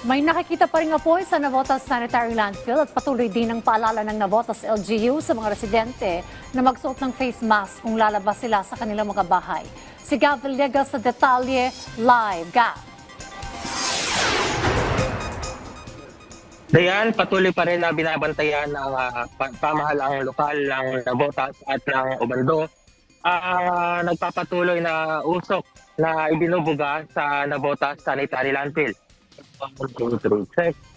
May nakikita pa rin apoy sa Navotas Sanitary Landfill at patuloy din ang paalala ng Navotas LGU sa mga residente na magsuot ng face mask kung lalabas sila sa kanilang mga bahay. Si Gav Villegas sa detalye live. Gav. Dayan, patuloy pa rin na binabantayan ng pamahalaang lokal ng Navotas at ng Obando. Nagpapatuloy na usok na ibinubuga sa Navotas Sanitary Landfill.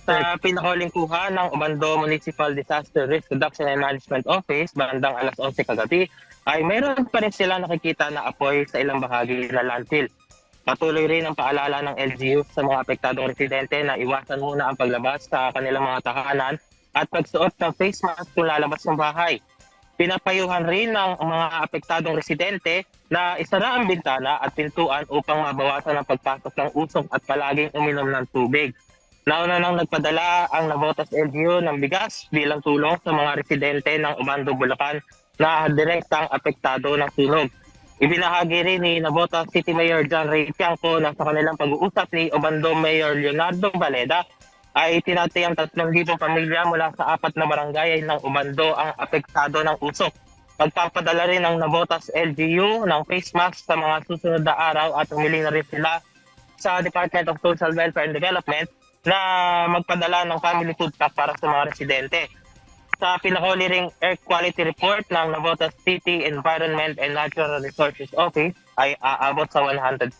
Sa pinakahuling kuha ng Obando Municipal Disaster Risk Reduction and Management Office, bandang alas 11 kagabi, ay mayroon pa rin sila nakikita na apoy sa ilang bahagi ng landfill. Patuloy rin ang paalala ng LGU sa mga apektadong residente na iwasan muna ang paglabas sa kanilang mga tahanan at pagsuot ng face mask kung lalabas ng bahay. Pinapayuhan rin ng mga apektadong residente na isara ang bintana at pintuan upang mabawasan ang pagpasok ng usok at palaging uminom ng tubig. Nauna nang nagpadala ang Navotas LGU ng bigas bilang tulong sa mga residente ng Obando, Bulacan na direktang apektado ng sunog. Ibinahagi rin ni Navotas City Mayor John Ray Tiangco na sa kanilang pag-uusap ni Obando Mayor Leonardo Valeda ay tinatayang 3,000 pamilya mula sa 4 na barangay ng Obando ang apektado ng usok. Magpapadala rin ng Navotas LGU ng face mask sa mga susunod na araw at humiling na rin sila sa Department of Social Welfare and Development na magpadala ng family food pack para sa mga residente. Sa pinakahuli ring air quality report ng Navotas City Environment and Natural Resources Office ay aabot sa 110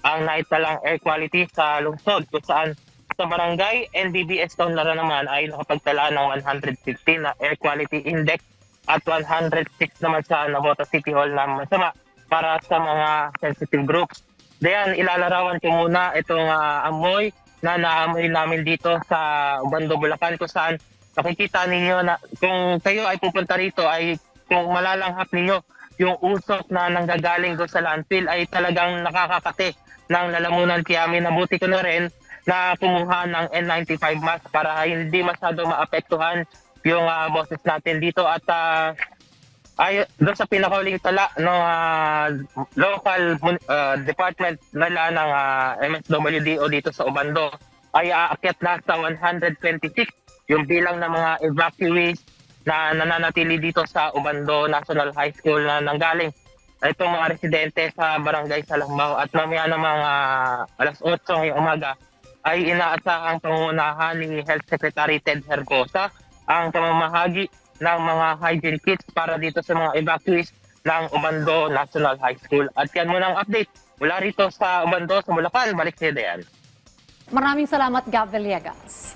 ang naitalang air quality sa lungsod kung saan sa barangay NBBS Tonlara naman ay nakapagtala ng 115 na air quality index at 106 naman sa Navotas City Hall na masama para sa mga sensitive groups. Diyan, ilalarawan ko muna itong amoy na naamoy namin dito sa Obando, Bulacan kung saan nakikita ninyo na kung kayo ay pupunta rito ay kung malalanghap ninyo yung usok na nanggagaling doon sa landfill ay talagang nakakakate ng lalamunan. Kaya minabuti ko na rin na kumuha ng N95 mask para hindi masyado maapektuhan yung boses natin dito. At ay doon sa pinakahuling tala ng local department nila ng MSWDO dito sa Obando ay aakyat na sa 126 yung bilang ng mga evacuees na nananatili dito sa Obando National High School na nanggaling itong mga residente sa barangay Salambao. At mamaya ng mga alas 8 ngayong umaga ay inaasahang pangunahan ni Health Secretary Ted Herbosa ang pamamahagi ng mga hygiene kits para dito sa mga evacuees ng Obando National High School. At yan muna ang update mula rito sa Obando, sa Bulacan. Balik sa Dayan. Maraming salamat, Gav Villegas.